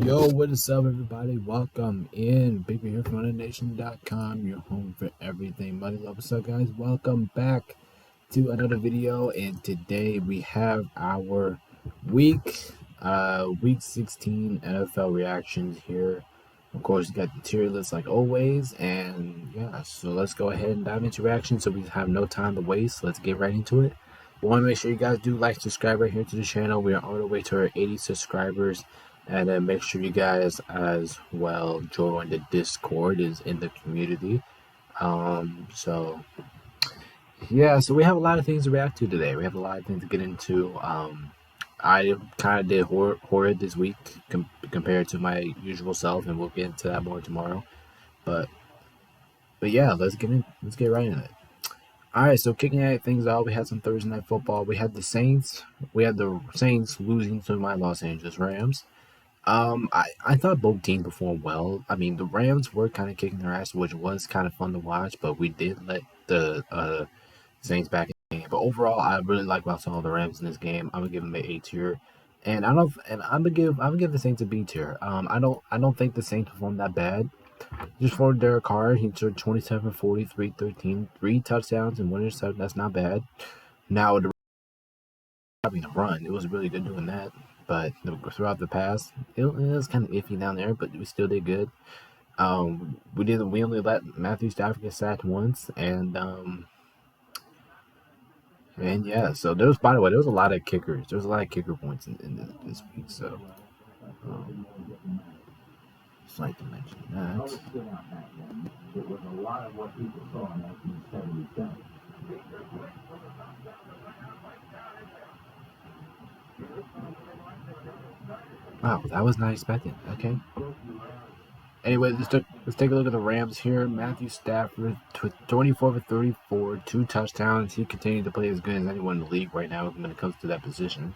Yo, what is up, everybody? Welcome in. Bigger here from OnTheNation.com, your home for everything Money Love. What's up, guys? Welcome back to another video. And today we have our week 16 NFL reactions here. Of course, you got the tier list like always. And yeah, so let's go ahead and dive into reactions so we have no time to waste. Let's get right into it. We want to make sure you guys do like, subscribe right here to the channel. We are on the way to our 80 subscribers. And then make sure you guys as well join the Discord is in the community. So yeah, so we have a lot of things to react to today. We have a lot of things to get into. I kind of did horrid this week compared to my usual self, and we'll get into that more tomorrow. But yeah, let's get right in it. All right, so kicking things off, we had some Thursday night football. We had the Saints. We had the Saints losing to my Los Angeles Rams. I thought both teams performed well. I mean, the Rams were kind of kicking their ass, which was kind of fun to watch, but we did let the Saints back in the game. But overall, I really like what I saw the Rams in this game. I'm gonna give them an A tier, and I'm gonna give the Saints a B tier. I don't think the Saints performed that bad. Just for Derek Carr, he threw 27, 43, 13, 3 touchdowns and 1 interception. That's not bad. Now having a run, it was really good doing that. But throughout the pass, it was kind of iffy down there, but we still did good. We only let Matthew Stafford get sacked once, and yeah. So there was, by the way, there was a lot of kickers. There was a lot of kicker points in this week. So just like to mention that. It was a lot of what people saw in 1977. Wow, that was not expected. Okay. Anyway, let's take a look at the Rams here. Matthew Stafford, 24 for 34, 2 touchdowns. He continued to play as good as anyone in the league right now when it comes to that position.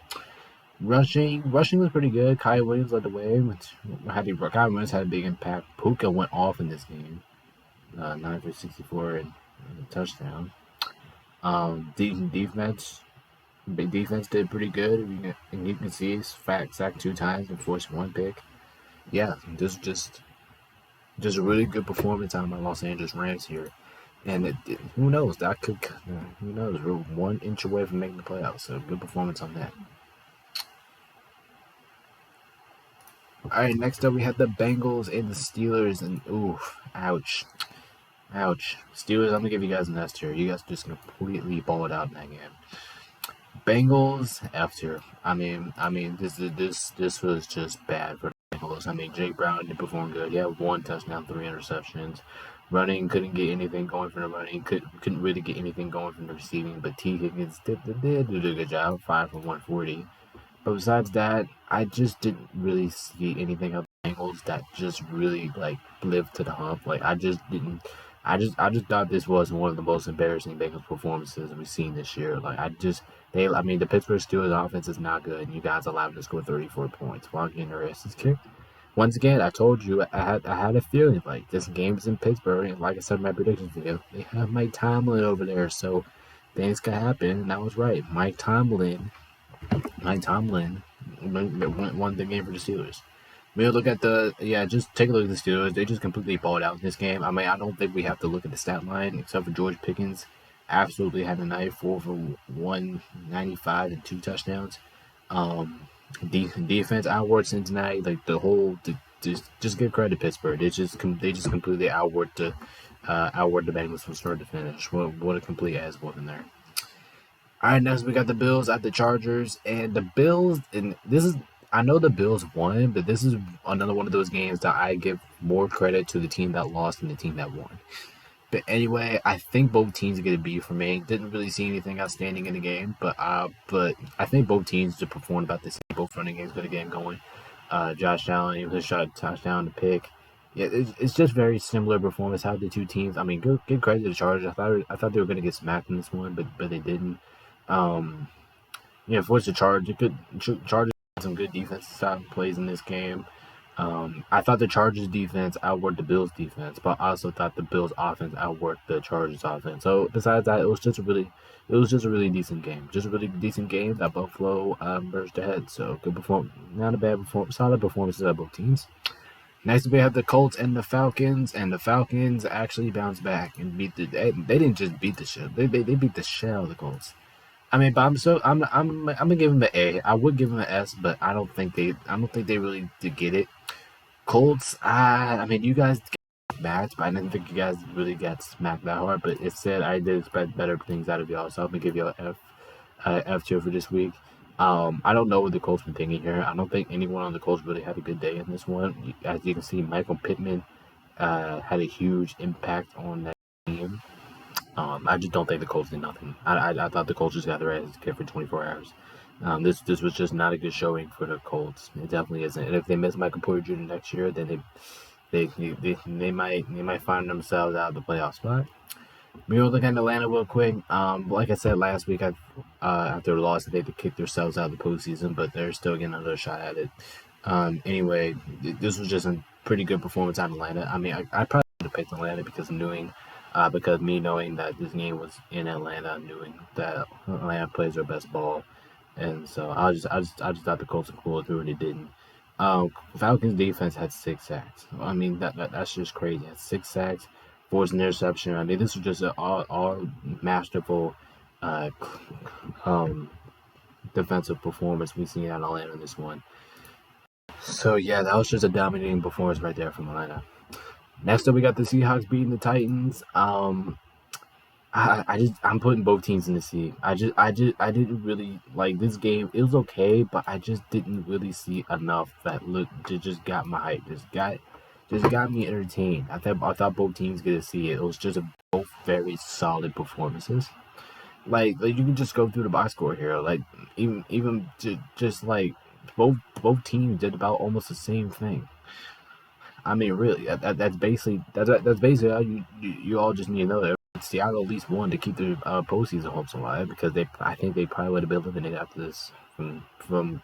Rushing was pretty good. Kyle Williams led the way. Kyle Williams had a big impact. Puka went off in this game, 9 for 64 and a touchdown. Defense did pretty good. And you can see he's sacked 2 times and forced 1 pick. Yeah, this just a really good performance out of my Los Angeles Rams here. And who knows? Who knows? We're 1 inch away from making the playoffs. So good performance on that. All right, next up we have the Bengals and the Steelers, and oof, ouch. Steelers, I'm gonna give you guys an S tier. You guys just completely balled out in that game. Bengals, F tier. I mean, this was just bad for the Bengals. I mean, Jake Brown didn't perform good. He had 1 touchdown, 3 interceptions. Running, couldn't get anything going from the running. Couldn't really get anything going from the receiving. But T Higgins did do a good job, 5 for 140. But besides that, I just didn't really see anything of the Bengals that just really lived to the hump. I just thought this was one of the most embarrassing Bengals performances we've seen this year. The Pittsburgh Steelers offense is not good, and you guys allowed them to score 34 points while getting their asses kicked. Once again, I told you I had a feeling this game's in Pittsburgh, and like I said in my predictions video, they have Mike Tomlin over there, so things could happen, and I was right. Mike Tomlin won the game for the Steelers. We'll look at just take a look at the Steelers. They just completely balled out in this game. I mean, I don't think we have to look at the stat line, except for George Pickens. Absolutely had a night, 4 for 195 and 2 touchdowns. Defense outworked Cincinnati. Just give credit to Pittsburgh. They just completely outworked the Bengals from start to finish. What a complete ass whooping there. All right, next we got the Bills at the Chargers, and the Bills. And I know the Bills won, but this is another one of those games that I give more credit to the team that lost than the team that won. But anyway, I think both teams get a B for me. Didn't really see anything outstanding in the game, but I think both teams just performed about the same. Both running games got a game going. Josh Allen, he was shot a touchdown to pick. Yeah, it's just very similar performance. How the two teams. I mean, give credit to the Chargers. I thought they were going to get smacked in this one, but they didn't. For the Chargers had some good defensive side plays in this game. I thought the Chargers defense outworked the Bills defense, but I also thought the Bills offense outworked the Chargers offense. So besides that, it was just a really decent game. Just a really decent game that Buffalo merged ahead. So good perform, not a bad performance, solid performances of both teams. Next, we have the Colts and the Falcons actually bounced back and beat they didn't just beat the shell, they beat the shell of the Colts. I mean, but I'm gonna give them an A. I would give them an S, but I don't think they really did get it. Colts, I mean, you guys got smacked, but I didn't think you guys really got smacked that hard. But it said I did expect better things out of y'all, so I'm gonna give y'all F tier for this week. I don't know what the Colts been thinking here. I don't think anyone on the Colts really had a good day in this one. As you can see, Michael Pittman had a huge impact on that game. I just don't think the Colts did nothing. I thought the Colts just got their ass kicked for 24 hours. This was just not a good showing for the Colts. It definitely isn't. And if they miss Michael Porter Jr. next year, then they might find themselves out of the playoff spot. We'll look at Atlanta real quick. Like I said last week, after the loss, they had to kick themselves out of the postseason, but they're still getting another shot at it. Anyway, this was just a pretty good performance out of Atlanta. I mean, I probably would have picked Atlanta because me knowing that this game was in Atlanta, knowing that Atlanta plays their best ball, and so I just thought the Colts would pull it through, and it didn't. Falcons defense had 6 sacks. I mean that's just crazy. Had 6 sacks, forced an interception. I mean this was just an all masterful, uh, defensive performance we've seen out of Atlanta in this one. So yeah, that was just a dominating performance right there from Atlanta. Next up, we got the Seahawks beating the Titans. I'm putting both teams in the C. I didn't really like this game. It was okay, but I just didn't really see enough that just got my hype. Just got me entertained. I thought both teams get to see it. It was just both very solid performances. Like you can just go through the box score here. Like even just like both teams did about almost the same thing. I mean, really, that's basically all you all just need to know. That Seattle at least won to keep their postseason hopes alive because I think they probably would have been eliminated after this from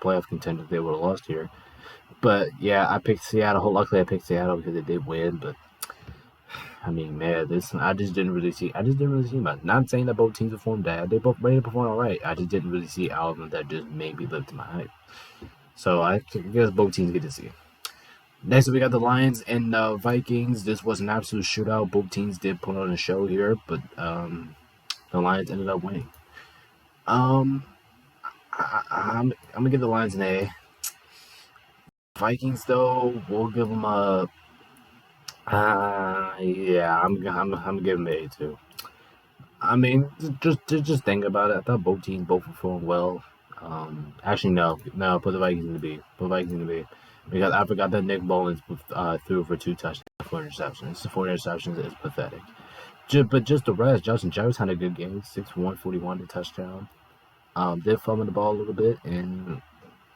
playoff contention if they would have lost here. But yeah, I picked Seattle. Luckily, I picked Seattle because they did win. But I mean, man, I just didn't really see. I just didn't really see much. Not saying that both teams performed bad. They both ready to perform all right. I just didn't really see elements that just made me live to my hype. So I guess both teams get to see. Next, we got the Lions and Vikings. This was an absolute shootout. Both teams did put on a show here, but the Lions ended up winning. Um, I'm gonna give the Lions an A. Vikings, though, we'll give them a. Yeah, I'm gonna give them an A too. I mean, just think about it. I thought both teams both performed well. Actually, no, put the Vikings in the B. Put the Vikings in the B. Because I forgot that Nick Mullins threw for 2 touchdowns, 4 interceptions. The 4 interceptions is pathetic. But just the rest, Justin Jefferson had a good game, 6-1-41 to touchdown. Did fumble the ball a little bit, and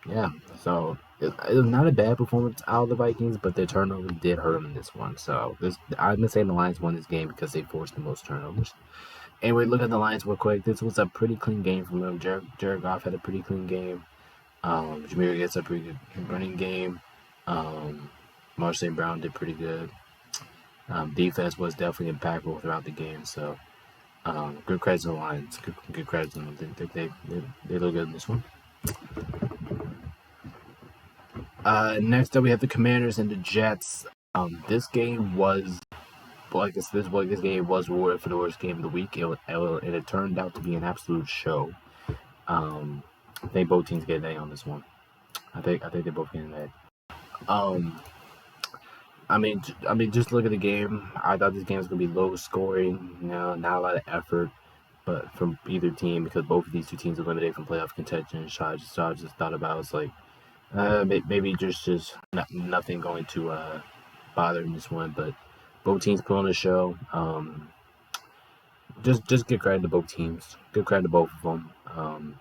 yeah, so it was not a bad performance out of the Vikings, but their turnovers did hurt them in this one. So I'm gonna say the Lions won this game because they forced the most turnovers. Anyway, look at the Lions real quick. This was a pretty clean game from them. Jared Goff had a pretty clean game. Jameer gets a pretty good running game. Marseille Brown did pretty good. Defense was definitely impactful throughout the game. So good credit to the Lions. Good credit to them. They look good in this one. Next up, we have the Commanders and the Jets. This game was, like this game was rewarded for the worst game of the week. It turned out to be an absolute show. I think both teams get an A on this one. I think they both get an A. I mean, just look at the game. I thought this game was gonna be low scoring. Not a lot of effort, but from either team because both of these two teams are eliminated from playoff contention. So I just thought about it, it's like maybe just nothing going to bother in this one, but both teams put on the show. Just give credit to both teams. Good credit to both of them.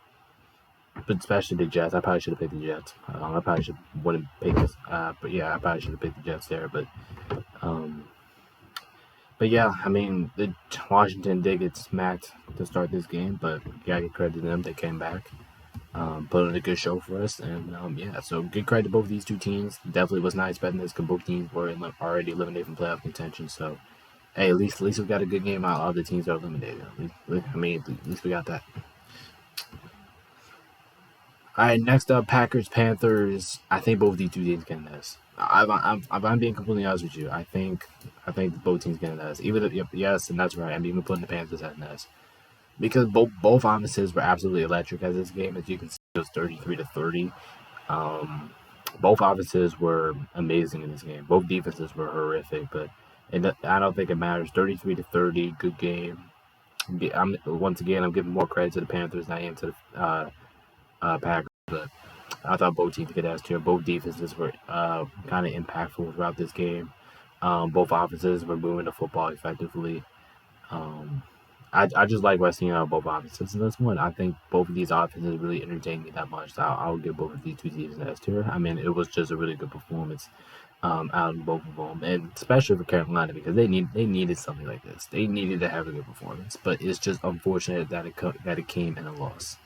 But especially the Jets. I probably should have picked the Jets. I probably wouldn't pick this. But yeah, I probably should have picked the Jets there. But yeah, I mean, Washington did get smacked to start this game, but you gotta give credit to them. They came back. put on a good show for us. And yeah, so good credit to both these two teams. Definitely was not expecting this because both teams were already eliminated from playoff contention. So hey, at least we got a good game out of the teams that are eliminated. I mean, at least we got that. All right, next up, Packers Panthers. I think both these two teams get this. I'm being completely honest with you. I think both teams get this. Yes, and that's right. I'm even putting the Panthers at this because both offenses were absolutely electric as this game. As you can see, it was 33-30. Um, both offenses were amazing in this game. Both defenses were horrific, but I don't think it matters. 33-30, good game. Once again, I'm giving more credit to the Panthers than I am to the Packers, but I thought both teams could ask here. Both defenses were kind of impactful throughout this game. Both offenses were moving the football effectively. I just like what I seen out of both offenses in this one. I think both of these offenses really entertained me that much. So I'll give both of these two teams an S tier. I mean, it was just a really good performance out of both of them, and especially for Carolina because they needed something like this. They needed to have a good performance, but it's just unfortunate that it came in a loss.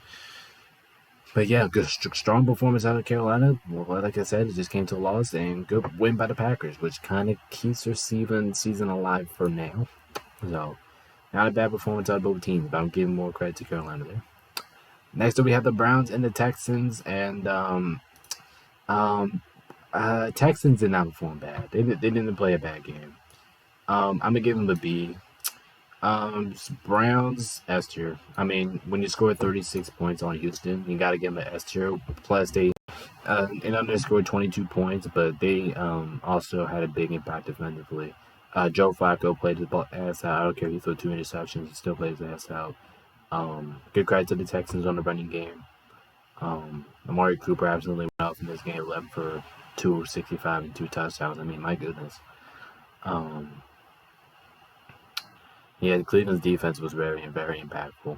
But yeah, good strong performance out of Carolina. Well, like I said, it just came to a loss, and good win by the Packers, which kind of keeps their season alive for now. So, not a bad performance out of both teams, but I'm giving more credit to Carolina there. Next up, we have the Browns and the Texans, and Texans did not perform bad. They didn't play a bad game. I'm gonna give them a B. Browns S tier. I mean, when you score 36 points on Houston, you got to give them an S tier. Plus, they scored 22 points, but they also had a big impact defensively. Joe Flacco played his ass out. I don't care if he threw 2 interceptions, he still plays his ass out. Good credit to the Texans on the running game. Amari Cooper absolutely went off in this game, 11 for 265 and 2 touchdowns. I mean, my goodness. Yeah, Cleveland's defense was very, very impactful.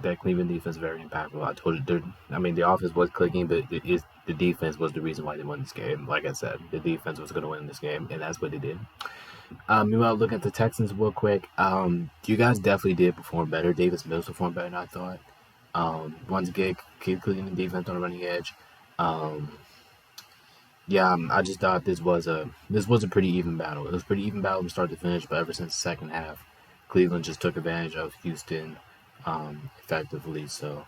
That Cleveland defense is very impactful. I told you, the offense was clicking, but the defense was the reason why they won this game. Like I said, the defense was going to win this game, and that's what they did. Meanwhile, look at the Texans real quick. You guys definitely did perform better. Davis Mills performed better than I thought. Once again, keep Cleveland defense on the running edge. Yeah, I just thought this was a pretty even battle. It was a pretty even battle from start to finish, but ever since the second half, Cleveland just took advantage of Houston effectively. So,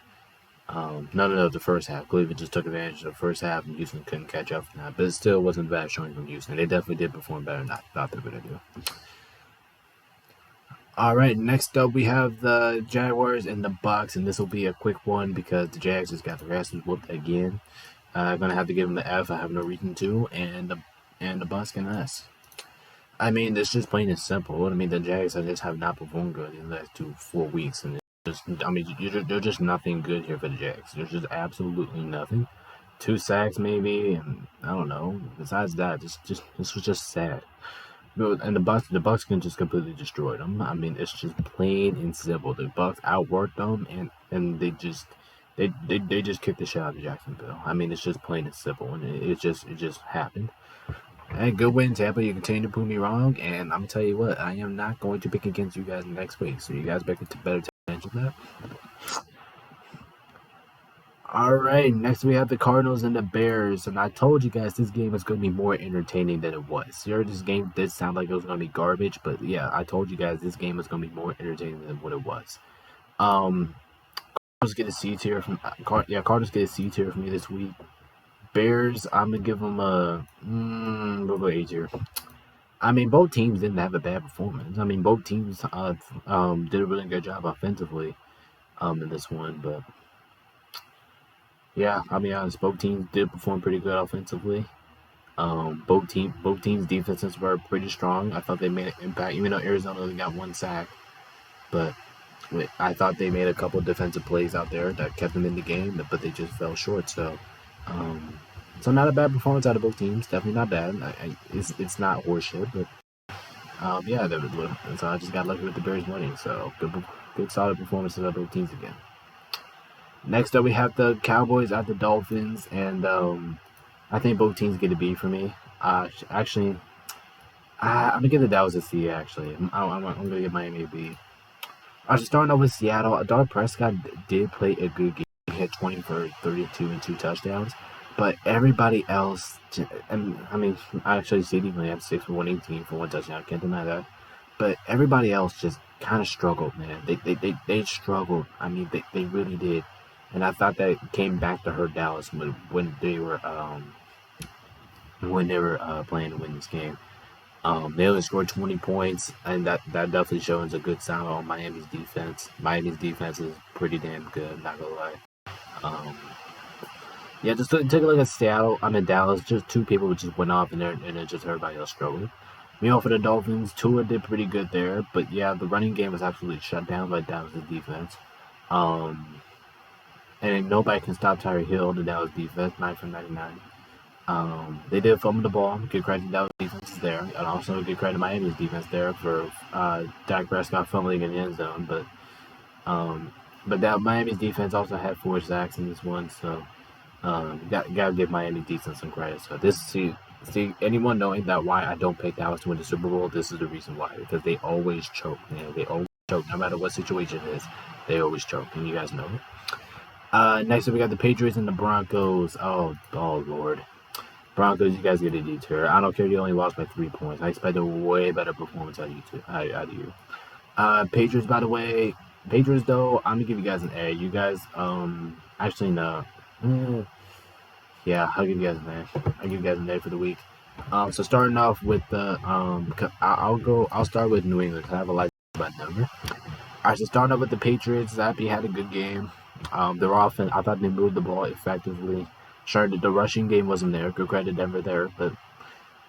no, the first half. Cleveland just took advantage of the first half, and Houston couldn't catch up from that. But it still wasn't bad showing from Houston. They definitely did perform better than I thought they were going to do. All right, next up we have the Jaguars and the Bucks, and this will be a quick one because the Jags just got their asses whooped again. I'm gonna have to give them the F. I have no reason to, and the Bucks can S. I mean, it's just plain and simple. I mean, the Jags just have not performed good in the last 4 weeks, and they're just nothing good here for the Jags. There's just absolutely nothing. 2 sacks maybe, and I don't know. Besides that, this was just sad. And the Bucks can just completely destroy them. I mean, it's just plain and simple. The Bucks outworked them, and they just kicked the shit out of Jacksonville. I mean, it's just plain and simple, and it just happened. And good win, Tampa. You continue to prove me wrong, and I'm gonna tell you what, I am not going to pick against you guys next week. So you guys better take advantage of that. All right, next we have the Cardinals and the Bears, and I told you guys this game was going to be more entertaining than it was. Sure, this game did sound like it was going to be garbage, but yeah, I told you guys this game was going to be more entertaining than what it was. Cardinals get a C tier from Cardinals get a C tier from me this week. Bears, I'm gonna give them a A tier. I mean, both teams didn't have a bad performance. I mean, both teams did a really good job offensively in this one, but. Yeah, I'll be honest. Both teams did perform pretty good offensively. Both teams' defenses were pretty strong. I thought they made an impact, even though Arizona only got 1 sack. But I thought they made a couple of defensive plays out there that kept them in the game, but they just fell short. So, not a bad performance out of both teams. Definitely not bad. It's not horseshit, but yeah, so I just got lucky with the Bears winning. So good solid performances out of both teams again. Next up, we have the Cowboys at the Dolphins, and I think both teams get a B for me. Actually, I'm gonna give the Dallas a C. Actually, I'm gonna give Miami a B. Starting off with Seattle, Dak Prescott did play a good game. he had 20 for 32 and 2 touchdowns. But everybody else, and I mean, actually, CD only had 6 for 118 for 1 touchdown. I can't deny that. But everybody else just kind of struggled, man. They struggled. I mean, they really did. And I thought that came back to hurt Dallas when they were playing to win this game. They only scored 20 points, and that definitely shows a good sign on Miami's defense. Miami's defense is pretty damn good, not gonna lie. Um, yeah, just take a look at Seattle. I'm in Dallas. Just two people just went off in there, and then just everybody else struggled. Meanwhile, for the Dolphins, Tua did pretty good there, but yeah, the running game was absolutely shut down by Dallas' defense. Um, and nobody can stop Tyreek Hill, the Dallas defense, 9 for 99. They did fumble the ball. Good credit to Dallas defense is there, and also good credit to Miami's defense there for Dak Prescott fumbling in the end zone. But that Miami's defense also had 4 sacks in this one, so gotta give Miami defense some credit. So see anyone knowing that why I don't pick Dallas to win the Super Bowl, this is the reason why, because they always choke. They always choke, no matter what situation it is. They always choke, and you guys know it. Next up, we got the Patriots and the Broncos. Oh Lord. Broncos, you guys get a detour. I don't care. You only lost by 3 points. I expect a way better performance out of you. Patriots, by the way. Patriots, though, I'm gonna give you guys an A. You guys, actually no. Yeah, I'll give you guys an A. I'll give you guys an A for the week. So starting off with the I'll start with New England because I have a lot about Denver. Alright, so starting off with the Patriots, Zappy had a good game. Their offense, I thought they moved the ball effectively. Sure, the rushing game wasn't there. Good credit to Denver there, but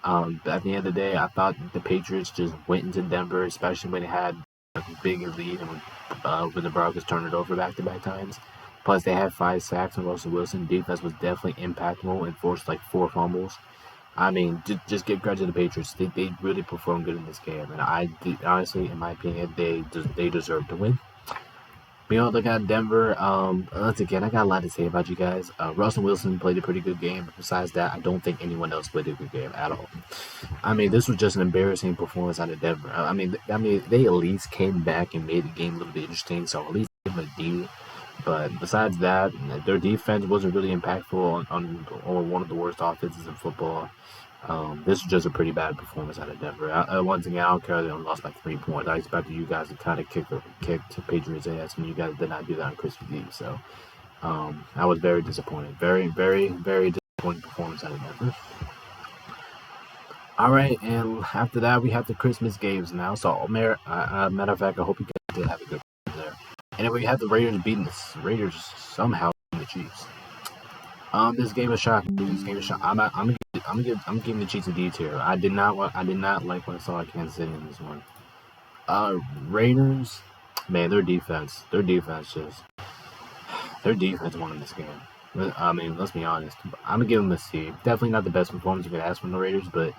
at the end of the day, I thought the Patriots just went into Denver, especially when they had a big lead and when the Broncos turned it over back-to-back times. Plus, they had 5 sacks on Russell Wilson. Defense was definitely impactful and forced like 4 fumbles. I mean, just give credit to the Patriots. They really performed good in this game, and honestly, in my opinion, they deserve to win. We all look at Denver. Once again, I got a lot to say about you guys. Russell Wilson played a pretty good game. Besides that, I don't think anyone else played a good game at all. I mean, this was just an embarrassing performance out of Denver. I mean, they at least came back and made the game a little bit interesting. So at least give them a D. But besides that, their defense wasn't really impactful on one of the worst offenses in football. This was just a pretty bad performance out of Denver. Once again, I don't care they only lost by 3 points. I expected you guys to kind of kick to Patriots' ass, and you guys did not do that on Christmas Eve. So I was very disappointed. Very, very, very disappointing performance out of Denver. All right, and after that, we have the Christmas games now. So, matter of fact, I hope you guys did have a good one there. And then we have the Raiders beating the Raiders somehow beating the Chiefs. This game was shocking. I'm giving the Chiefs a D tier. I did not like what I saw at Kansas City in this one. Raiders, man, their defense won in this game. I mean, let's be honest. I'm gonna give them a C. Definitely not the best performance you could ask from the Raiders, but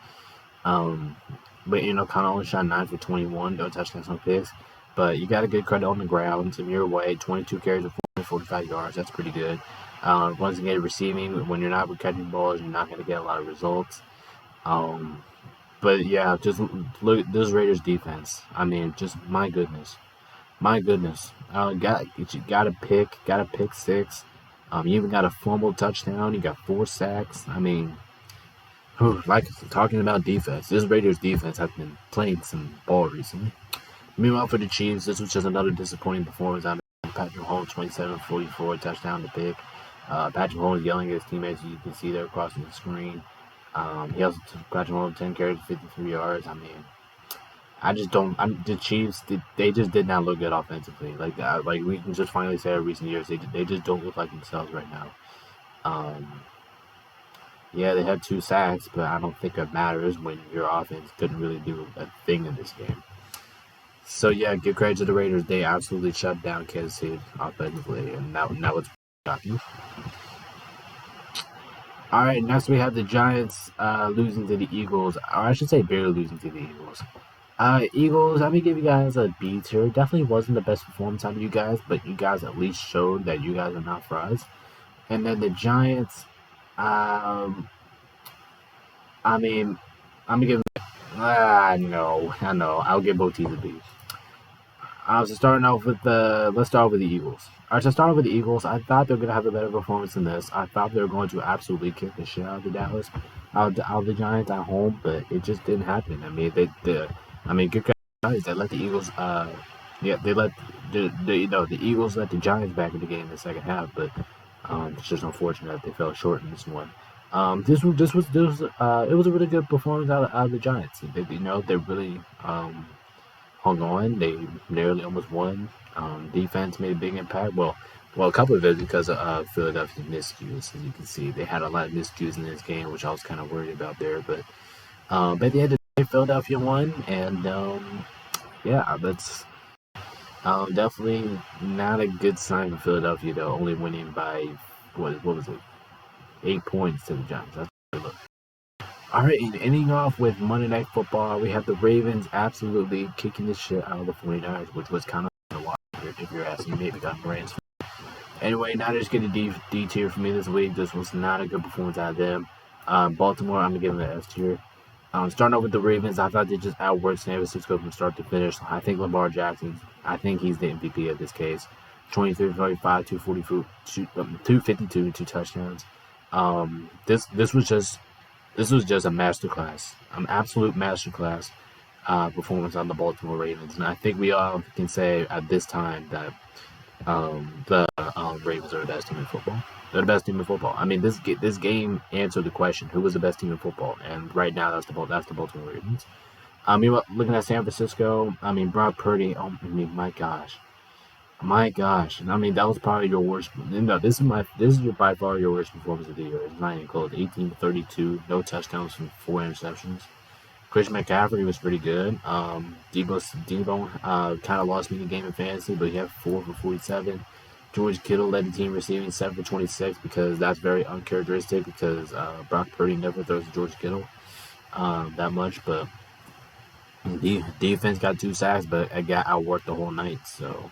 you know, kind of only shot 9 for 21, no touchdowns, no picks. But you got a good credit on the ground. Some your way, 22 carries for 45 yards. That's pretty good. Once again, receiving, when you're not catching balls, you're not going to get a lot of results. But yeah, just look at this Raiders defense. I mean, just my goodness. Got a pick 6. You even got a fumble touchdown. You got 4 sacks. I mean, like talking about defense, this Raiders defense has been playing some ball recently. Meanwhile, for the Chiefs, this was just another disappointing performance out of Patrick Mahomes, 27-44, touchdown to pick. Patrick Mahomes yelling at his teammates, you can see there across the screen. He also took Patrick Mahomes 10 carries, 53 yards. I mean, the Chiefs, they just did not look good offensively. Like we can just finally say in recent years, they just don't look like themselves right now. Yeah, they had 2 sacks, but I don't think it matters when your offense couldn't really do a thing in this game. So yeah, give credit to the Raiders. They absolutely shut down Kansas City offensively, and now it's shocking. All right, next we have the Giants losing to the Eagles, or I should say barely losing to the Eagles. Eagles, I'm gonna give you guys a B tier. Definitely wasn't the best performance out of you guys, but you guys at least showed that you guys are not for us. And then the Giants, I mean, I'm gonna give. I know. I'll give both teams a B. starting off with the let's start with the Eagles. All right, so starting with the Eagles, I thought they were gonna have a better performance than this. I thought they were going to absolutely kick the shit out of the Dallas, out of the Giants at home, but it just didn't happen. I mean, good guys. They let the Eagles, yeah, they let the Eagles let the Giants back in the game in the second half, but it's just unfortunate that they fell short in this one. It was a really good performance out of the Giants. They really hung on. They nearly almost won. Defense made a big impact. Well, a couple of it because of Philadelphia's miscues. As you can see, they had a lot of miscues in this game, which I was kind of worried about there. But at the end of the day, Philadelphia won, and yeah, that's definitely not a good sign for Philadelphia, though. Only winning by what was it, 8 points to the Giants. That's a look. All right, and ending off with Monday Night Football, we have the Ravens absolutely kicking the shit out of the 49ers, which was kind of a lot if you're asking me. We got Rams. Anyway, Niners get a D tier for me this week. This was not a good performance out of them. Baltimore, I'm going to give them an F tier. Starting off with the Ravens, I thought they just outworked San Francisco from start to finish. I think Lamar Jackson, I think he's the MVP of this case. 23-35, 252, 2 touchdowns. This was just a masterclass, an absolute masterclass performance on the Baltimore Ravens, and I think we all can say at this time that the Ravens are the best team in football. They're the best team in football. I mean, this game answered the question: who was the best team in football? And right now, that's the Baltimore Ravens. I mean, looking at San Francisco, I mean, Brock Purdy. Oh, I mean, my gosh. I mean, that was probably your worst. No, this is by far your worst performance of the year. It's not even close. 18-32, no touchdowns from 4 interceptions. Chris McCaffrey was pretty good. Debo kind of lost me the game in fantasy, but he had 4 for 47. George Kittle led the team receiving 7 for 26 because that's very uncharacteristic because Brock Purdy never throws to George Kittle that much. But the defense got 2 sacks, but it got outworked the whole night. So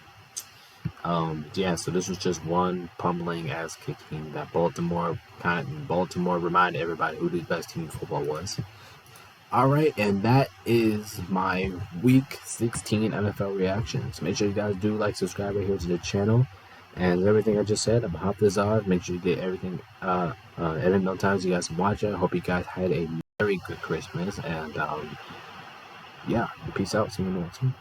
so this was just one pummeling ass kicking that Baltimore reminded everybody who the best team in football was. All right, and that is my Week 16 NFL reactions. Make sure you guys do subscribe right here to the channel, and everything I just said. I'm Hafizar. Make sure you get everything every no times you guys can watch it. I hope you guys had a very good Christmas, and yeah, peace out. See you in the next one.